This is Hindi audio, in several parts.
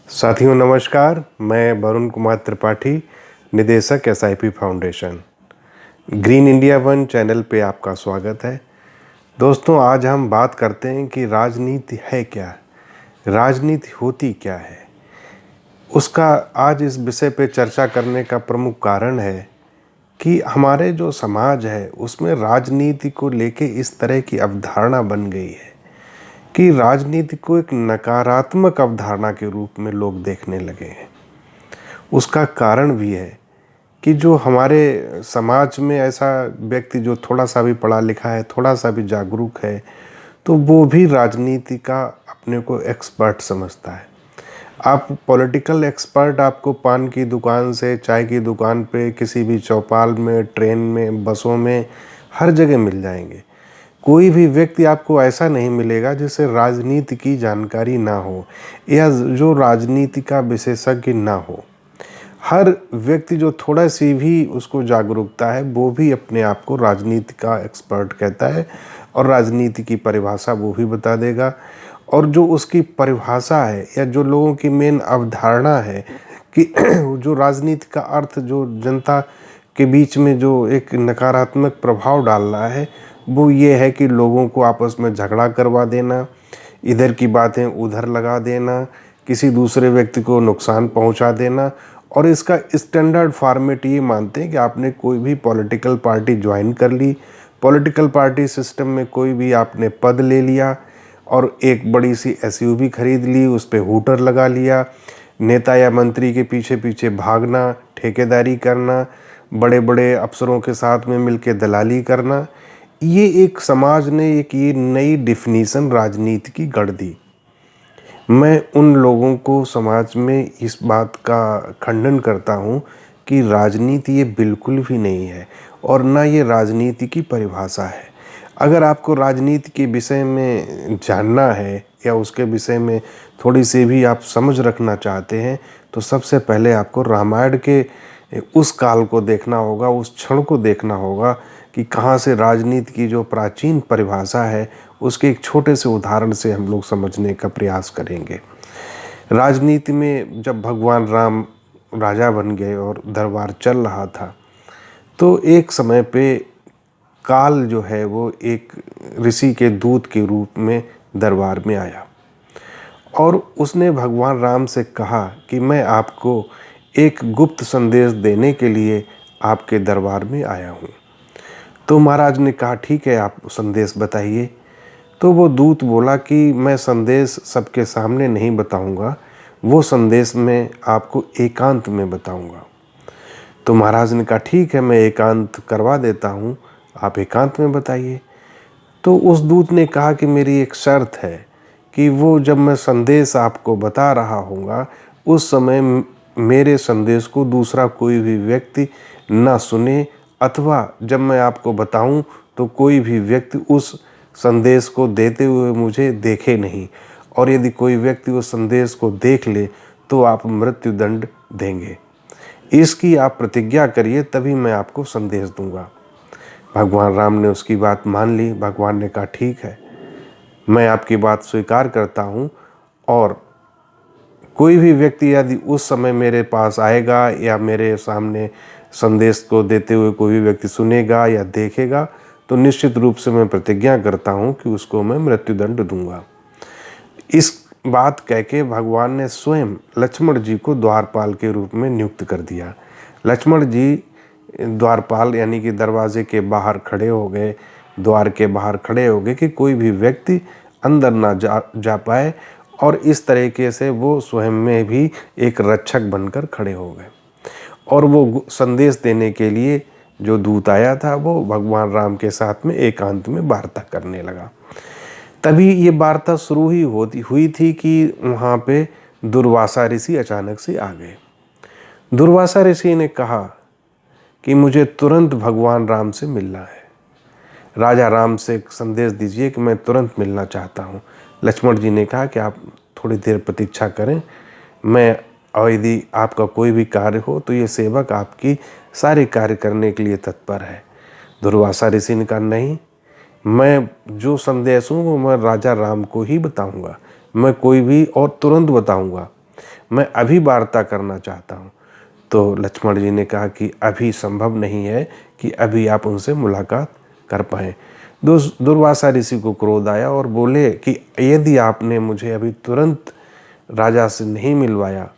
साथियों नमस्कार, मैं वरुण कुमार त्रिपाठी, निदेशक SIP foundation. Green India one channel पे आपका स्वागत है। दोस्तों, आज हम बात करते हैं कि राजनीति है क्या, राजनीति होती क्या है। उसका आज इस विषय पे चर्चा करने का प्रमुख कारण है कि हमारे जो समाज है उसमें राजनीति को लेके इस तरह की अवधारणा बन गई है कि राजनीति को एक नकारात्मक अवधारणा के रूप में लोग देखने लगे हैं। उसका कारण भी है कि जो हमारे समाज में ऐसा व्यक्ति जो थोड़ा सा भी पढ़ा लिखा है, थोड़ा सा भी जागरूक है, तो वो भी राजनीति का अपने को एक्सपर्ट समझता है। आप पॉलिटिकल एक्सपर्ट आपको पान की दुकान से चाय की दुकान पे, किसी भी चौपाल में, ट्रेन में, बसों में, हर जगह मिल जाएंगे। कोई भी व्यक्ति आपको ऐसा नहीं मिलेगा जिसे राजनीति की जानकारी ना हो या जो राजनीति का विशेषज्ञ ना हो। हर व्यक्ति जो थोड़ा सी भी उसको जागरूकता है वो भी अपने आप को राजनीति का एक्सपर्ट कहता है और राजनीति की परिभाषा वो भी बता देगा। और जो उसकी परिभाषा है या जो लोगों की मेन अवधारणा है कि जो राजनीति का अर्थ जो जनता के बीच में जो एक नकारात्मक प्रभाव डाल रहा है वो ये है कि लोगों को आपस में झगड़ा करवा देना, इधर की बातें उधर लगा देना, किसी दूसरे व्यक्ति को नुकसान पहुंचा देना। और इसका स्टैंडर्ड फॉर्मेट ये मानते हैं कि आपने कोई भी पॉलिटिकल पार्टी ज्वाइन कर ली, पॉलिटिकल पार्टी सिस्टम में कोई भी आपने पद ले लिया और एक बड़ी सी एसयूवी खरीद ली, उस पर हूटर लगा लिया, नेता या मंत्री के पीछे पीछे भागना, ठेकेदारी करना, बड़े बड़े अफसरों के साथ में मिलकर दलाली करना, ये एक समाज ने एक ये नई डिफिनीशन राजनीति की गढ़ दी। मैं उन लोगों को समाज में इस बात का खंडन करता हूँ कि राजनीति ये बिल्कुल भी नहीं है और ना ये राजनीति की परिभाषा है। अगर आपको राजनीति के विषय में जानना है या उसके विषय में थोड़ी सी भी आप समझ रखना चाहते हैं तो सबसे पहले आपको रामायण के उस काल को देखना होगा, उस क्षण को देखना होगा कि कहाँ से राजनीति की जो प्राचीन परिभाषा है उसके एक छोटे से उदाहरण से हम लोग समझने का प्रयास करेंगे। राजनीति में जब भगवान राम राजा बन गए और दरबार चल रहा था तो एक समय पे काल जो है वो एक ऋषि के दूत के रूप में दरबार में आया और उसने भगवान राम से कहा कि मैं आपको एक गुप्त संदेश देने के लिए आपके दरबार में आया हूँ। तो महाराज ने कहा ठीक है, आप संदेश बताइए। तो वो दूत बोला कि मैं संदेश सबके सामने नहीं बताऊंगा, वो संदेश मैं आपको एकांत में बताऊंगा। तो महाराज ने कहा ठीक है, मैं एकांत करवा देता हूँ, आप एकांत में बताइए। तो उस दूत ने कहा कि मेरी एक शर्त है कि वो जब मैं संदेश आपको बता रहा हूँगा उस समय मेरे संदेश को दूसरा कोई भी व्यक्ति ना सुने, अथवा जब मैं आपको बताऊं तो कोई भी व्यक्ति उस संदेश को देते हुए मुझे देखे नहीं, और यदि कोई व्यक्ति उस संदेश को देख ले तो आप मृत्यु दंड देंगे। इसकी आप प्रतिज्ञा करिए, तभी मैं आपको संदेश दूंगा। भगवान राम ने उसकी बात मान ली। भगवान ने कहा ठीक है, मैं आपकी बात स्वीकार करता हूँ, और कोई भी व्यक्ति यदि उस समय मेरे पास आएगा या मेरे सामने संदेश को देते हुए कोई भी व्यक्ति सुनेगा या देखेगा तो निश्चित रूप से मैं प्रतिज्ञा करता हूँ कि उसको मैं मृत्युदंड दूंगा। इस बात कह के भगवान ने स्वयं लक्ष्मण जी को द्वारपाल के रूप में नियुक्त कर दिया। लक्ष्मण जी द्वारपाल यानी कि दरवाजे के बाहर खड़े हो गए, द्वार के बाहर खड़े हो गए कि कोई भी व्यक्ति अंदर ना जा पाए, और इस तरीके से वो स्वयं में भी एक रक्षक बनकर खड़े हो गए। और वो संदेश देने के लिए जो दूत आया था वो भगवान राम के साथ में एकांत में वार्ता करने लगा। तभी ये वार्ता शुरू ही हुई थी कि वहाँ पे दुर्वासा ऋषि अचानक से आ गए। दुर्वासा ऋषि ने कहा कि मुझे तुरंत भगवान राम से मिलना है, राजा राम से एक संदेश दीजिए कि मैं तुरंत मिलना चाहता हूँ। लक्ष्मण जी ने कहा कि आप थोड़ी देर प्रतीक्षा करें, मैं और यदि आपका कोई भी कार्य हो तो ये सेवक आपकी सारे कार्य करने के लिए तत्पर है। दुर्वासा ऋषि ने कहा नहीं, मैं जो संदेश हूँ वो मैं राजा राम को ही बताऊँगा, मैं कोई भी और तुरंत बताऊँगा। मैं अभी वार्ता करना चाहता हूँ। तो लक्ष्मण जी ने कहा कि अभी संभव नहीं है कि अभी आप उनसे मुलाकात कर पाएँ। दुर्वासा ऋषि को क्रोध आया और बोले कि यदि आपने मुझे अभी तुरंत राजा से नहीं मिलवाया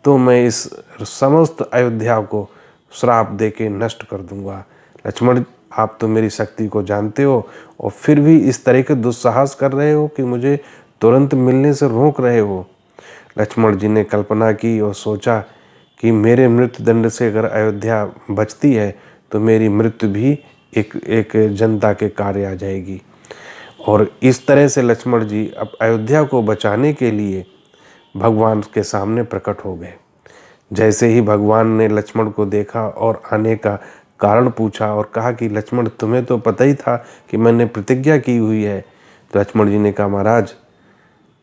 तो मैं इस समस्त अयोध्या को श्राप देके नष्ट कर दूंगा। लक्ष्मण, आप तो मेरी शक्ति को जानते हो और फिर भी इस तरह के दुस्साहस कर रहे हो कि मुझे तुरंत मिलने से रोक रहे हो। लक्ष्मण जी ने कल्पना की और सोचा कि मेरे मृत्यु दंड से अगर अयोध्या बचती है तो मेरी मृत्यु भी एक जनता के कार्य आ जाएगी। और इस तरह से लक्ष्मण जी अब अयोध्या को बचाने के लिए भगवान के सामने प्रकट हो गए। जैसे ही भगवान ने लक्ष्मण को देखा और आने का कारण पूछा और कहा कि लक्ष्मण, तुम्हें तो पता ही था कि मैंने प्रतिज्ञा की हुई है। तो लक्ष्मण जी ने कहा, महाराज,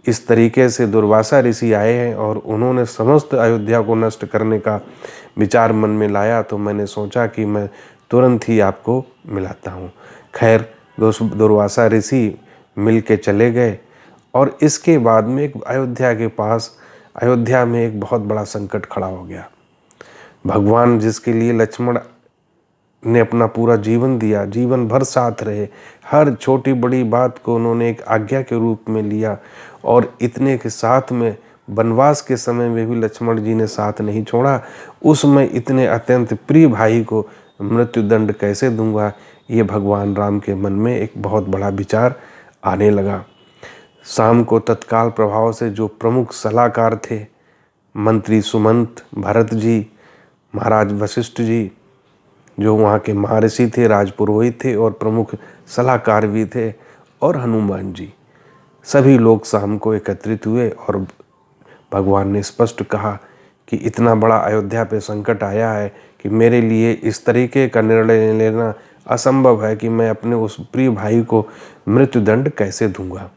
इस तरीके से दुर्वासा ऋषि आए हैं और उन्होंने समस्त अयोध्या को नष्ट करने का विचार मन में लाया, तो मैंने सोचा कि मैं तुरंत ही आपको मिलाता हूँ। खैर, दुर्वासा ऋषि मिल के चले गए और इसके बाद में अयोध्या में एक बहुत बड़ा संकट खड़ा हो गया। भगवान जिसके लिए लक्ष्मण ने अपना पूरा जीवन दिया, जीवन भर साथ रहे, हर छोटी बड़ी बात को उन्होंने एक आज्ञा के रूप में लिया और इतने के साथ में वनवास के समय में भी लक्ष्मण जी ने साथ नहीं छोड़ा। उसमें इतने अत्यंत प्रिय भाई को मृत्यु दंड कैसे दूंगा, ये भगवान राम के मन में एक बहुत बड़ा विचार आने लगा। शाम को तत्काल प्रभाव से जो प्रमुख सलाहकार थे, मंत्री सुमंत, भरत जी, महाराज वशिष्ठ जी, जो वहाँ के महर्षि थे, राजपुरोहित थे और प्रमुख सलाहकार भी थे, और हनुमान जी, सभी लोग शाम को एकत्रित हुए और भगवान ने स्पष्ट कहा कि इतना बड़ा अयोध्या पे संकट आया है कि मेरे लिए इस तरीके का निर्णय लेना असंभव है कि मैं अपने उस प्रिय भाई को मृत्युदंड कैसे दूंगा।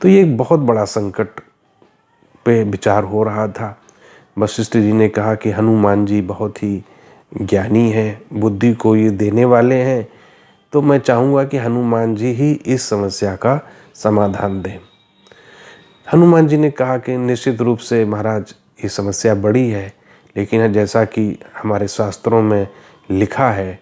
तो ये एक बहुत बड़ा संकट पे विचार हो रहा था। वशिष्ठ जी ने कहा कि हनुमान जी बहुत ही ज्ञानी हैं, बुद्धि को ये देने वाले हैं, तो मैं चाहूँगा कि हनुमान जी ही इस समस्या का समाधान दें। हनुमान जी ने कहा कि निश्चित रूप से महाराज, ये समस्या बड़ी है, लेकिन जैसा कि हमारे शास्त्रों में लिखा है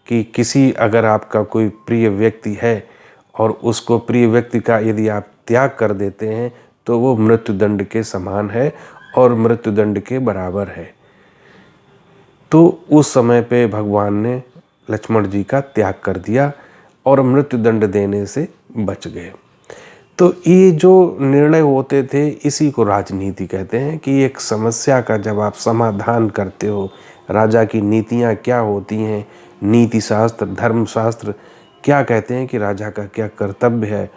कि किसी अगर आपका कोई प्रिय व्यक्ति है और उसको प्रिय व्यक्ति का यदि आप त्याग कर देते हैं तो वो मृत्युदंड के समान है और मृत्युदंड के बराबर है। तो उस समय पे भगवान ने लक्ष्मण जी का त्याग कर दिया और मृत्युदंड देने से बच गए। तो ये जो निर्णय होते थे, इसी को राजनीति कहते हैं कि एक समस्या का जब आप समाधान करते हो, राजा की नीतियाँ क्या होती हैं, नीति शास्त्र, धर्मशास्त्र क्या कहते हैं कि राजा का क्या कर्तव्य है,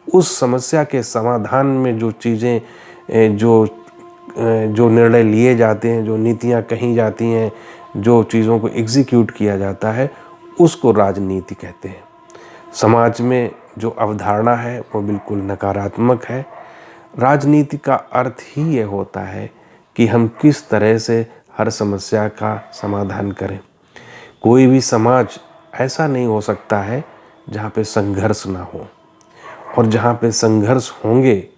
उस समस्या के समाधान में जो चीज़ें जो निर्णय लिए जाते हैं, जो नीतियाँ कही जाती हैं, जो चीज़ों को एग्जीक्यूट किया जाता है, उसको राजनीति कहते हैं। समाज में जो अवधारणा है वो बिल्कुल नकारात्मक है। राजनीति का अर्थ ही ये होता है कि हम किस तरह से हर समस्या का समाधान करें। कोई भी समाज ऐसा नहीं हो सकता है जहाँ पे संघर्ष ना हो, और जहाँ पे संघर्ष होंगे,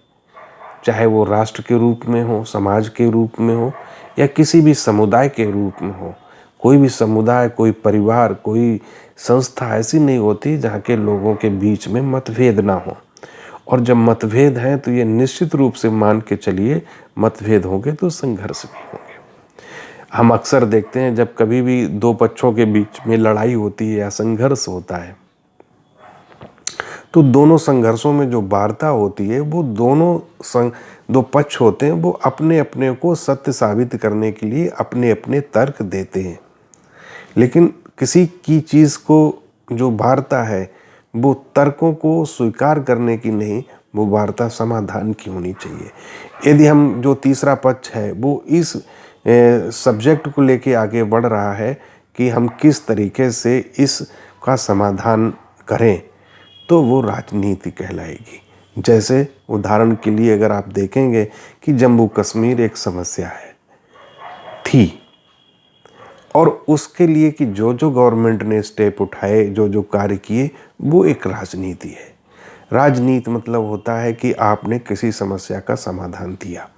चाहे वो राष्ट्र के रूप में हो, समाज के रूप में हो, या किसी भी समुदाय के रूप में हो, कोई भी समुदाय, कोई परिवार, कोई संस्था ऐसी नहीं होती जहाँ के लोगों के बीच में मतभेद ना हो। और जब मतभेद हैं तो ये निश्चित रूप से मान के चलिए, मतभेद होंगे तो संघर्ष भी होंगे। हम अक्सर देखते हैं जब कभी भी दो पक्षों के बीच में लड़ाई होती है या संघर्ष होता है, तो दोनों संघर्षों में जो वार्ता होती है, वो दो पक्ष होते हैं, वो अपने अपने को सत्य साबित करने के लिए अपने अपने तर्क देते हैं। लेकिन किसी की चीज़ को जो वार्ता है, वो तर्कों को स्वीकार करने की नहीं, वो वार्ता समाधान की होनी चाहिए। यदि हम जो तीसरा पक्ष है वो इस सब्जेक्ट को लेके आगे बढ़ रहा है कि हम किस तरीके से इसका समाधान करें, तो वो राजनीति कहलाएगी। जैसे उदाहरण के लिए अगर आप देखेंगे कि जम्मू कश्मीर एक समस्या थी, और उसके लिए कि जो जो गवर्नमेंट ने स्टेप उठाए, जो जो कार्य किए, वो एक राजनीति है। राजनीति मतलब होता है कि आपने किसी समस्या का समाधान दिया।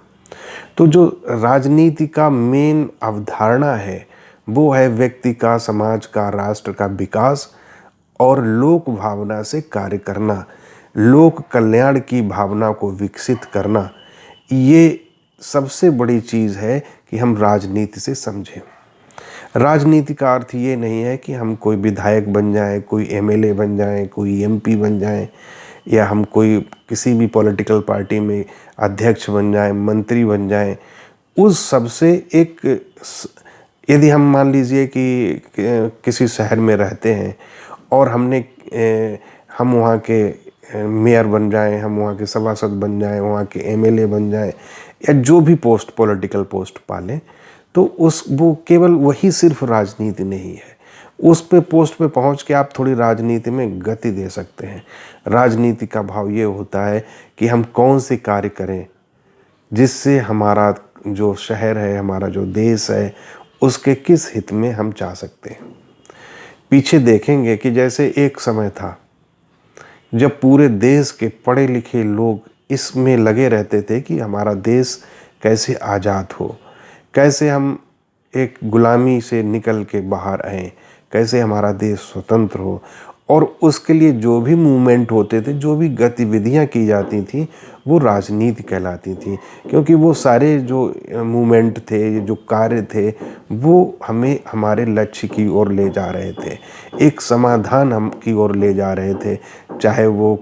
तो जो राजनीति का मेन अवधारणा है वो है व्यक्ति का, समाज का, राष्ट्र का विकास और लोक भावना से कार्य करना, लोक कल्याण की भावना को विकसित करना। ये सबसे बड़ी चीज़ है कि हम राजनीति से समझें। राजनीति का अर्थ ये नहीं है कि हम कोई विधायक बन जाएं, कोई एमएलए बन जाएं, कोई एमपी बन जाएं, या हम कोई किसी भी पॉलिटिकल पार्टी में अध्यक्ष बन जाएं, मंत्री बन जाएं। उस सबसे यदि हम मान लीजिए कि किसी शहर में रहते हैं और हम वहाँ के मेयर बन जाएं, हम वहाँ के सभासद बन जाएं, वहाँ के एमएलए बन जाएं, या जो भी पॉलिटिकल पोस्ट पालें, तो वो केवल वही सिर्फ राजनीति नहीं है। उस पोस्ट पे पहुँच के आप थोड़ी राजनीति में गति दे सकते हैं। राजनीति का भाव ये होता है कि हम कौन से कार्य करें जिससे हमारा जो शहर है, हमारा जो देश है, उसके किस हित में हम चाह सकते हैं। पीछे देखेंगे कि जैसे एक समय था जब पूरे देश के पढ़े लिखे लोग इसमें लगे रहते थे कि हमारा देश कैसे आज़ाद हो, कैसे हम एक गुलामी से निकल के बाहर आएँ, कैसे हमारा देश स्वतंत्र हो। और उसके लिए जो भी मूवमेंट होते थे, जो भी गतिविधियां की जाती थी, वो राजनीति कहलाती थी, क्योंकि वो सारे जो मूवमेंट थे, जो कार्य थे, वो हमें हमारे लक्ष्य की ओर ले जा रहे थे, एक समाधान हम की ओर ले जा रहे थे। चाहे वो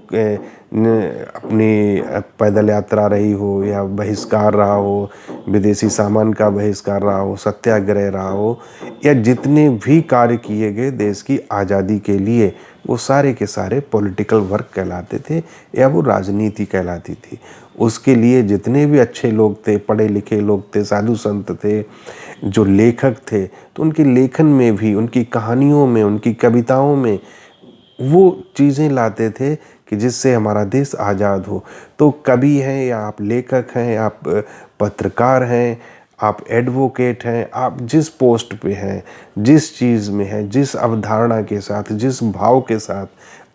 अपनी पैदल यात्रा रही हो, या बहिष्कार रहा हो, विदेशी सामान का बहिष्कार रहा हो, सत्याग्रह रहा हो, या जितने भी कार्य किए गए देश की आज़ादी के लिए, वो सारे के सारे पॉलिटिकल वर्क कहलाते थे, या वो राजनीति कहलाती थी। उसके लिए जितने भी अच्छे लोग थे, पढ़े लिखे लोग थे, साधु संत थे, जो लेखक थे, तो उनके लेखन में भी, उनकी कहानियों में, उनकी कविताओं में वो चीज़ें लाते थे कि जिससे हमारा देश आज़ाद हो। तो कवि हैं, या आप लेखक हैं, आप पत्रकार हैं, आप एडवोकेट हैं, आप जिस पोस्ट पे हैं, जिस चीज़ में हैं, जिस अवधारणा के साथ, जिस भाव के साथ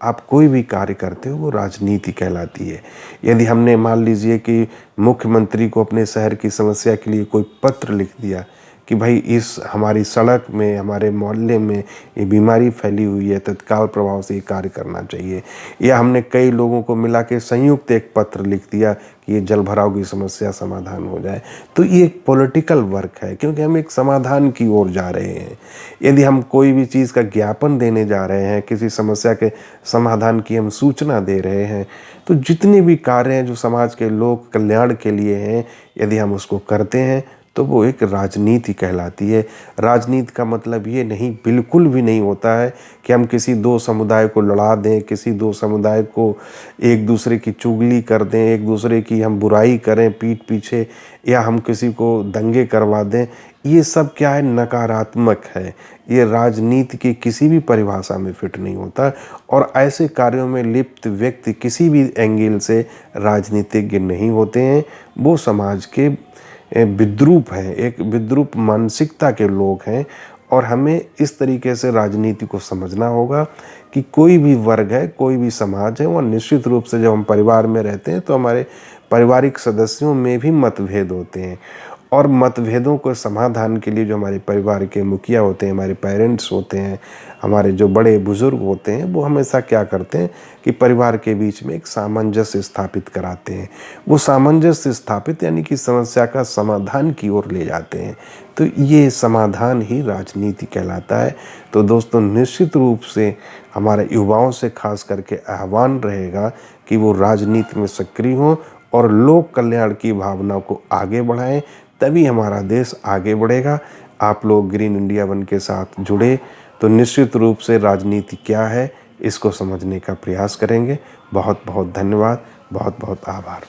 आप कोई भी कार्य करते हो, वो राजनीति कहलाती है। यदि हमने मान लीजिए कि मुख्यमंत्री को अपने शहर की समस्या के लिए कोई पत्र लिख दिया कि भाई इस हमारी सड़क में, हमारे मोहल्ले में ये बीमारी फैली हुई है, तत्काल प्रभाव से ये कार्य करना चाहिए, या हमने कई लोगों को मिला के संयुक्त एक पत्र लिख दिया कि ये जल भराव की समस्या समाधान हो जाए, तो ये एक पॉलिटिकल वर्क है, क्योंकि हम एक समाधान की ओर जा रहे हैं। यदि हम कोई भी चीज़ का ज्ञापन देने जा रहे हैं, किसी समस्या के समाधान की हम सूचना दे रहे हैं, तो जितने भी कार्य हैं जो समाज के लोक कल्याण के लिए हैं, यदि हम उसको करते हैं तो वो एक राजनीति कहलाती है। राजनीति का मतलब ये नहीं, बिल्कुल भी नहीं होता है कि हम किसी दो समुदाय को लड़ा दें, किसी दो समुदाय को एक दूसरे की चुगली कर दें, एक दूसरे की हम बुराई करें पीठ पीछे, या हम किसी को दंगे करवा दें। ये सब क्या है, नकारात्मक है। ये राजनीति की किसी भी परिभाषा में फिट नहीं होता, और ऐसे कार्यों में लिप्त व्यक्ति किसी भी एंगल से राजनीतिज्ञ नहीं होते हैं। वो समाज के विद्रूप हैं, एक विद्रूप मानसिकता के लोग हैं। और हमें इस तरीके से राजनीति को समझना होगा कि कोई भी वर्ग है, कोई भी समाज है, वो निश्चित रूप से जब हम परिवार में रहते हैं तो हमारे पारिवारिक सदस्यों में भी मतभेद होते हैं, और मतभेदों को समाधान के लिए जो हमारे परिवार के मुखिया होते हैं, हमारे पेरेंट्स होते हैं, हमारे जो बड़े बुजुर्ग होते हैं, वो हमेशा क्या करते हैं कि परिवार के बीच में एक सामंजस्य स्थापित कराते हैं। वो सामंजस्य स्थापित यानी कि समस्या का समाधान की ओर ले जाते हैं। तो ये समाधान ही राजनीति कहलाता है। तो दोस्तों, निश्चित रूप से हमारे युवाओं से खास करके आह्वान रहेगा कि वो राजनीति में सक्रिय हों और लोक कल्याण की भावना को आगे बढ़ाएं, तभी हमारा देश आगे बढ़ेगा। आप लोग ग्रीन इंडिया वन के साथ जुड़े तो निश्चित रूप से राजनीति क्या है इसको समझने का प्रयास करेंगे। बहुत बहुत धन्यवाद, बहुत बहुत आभार।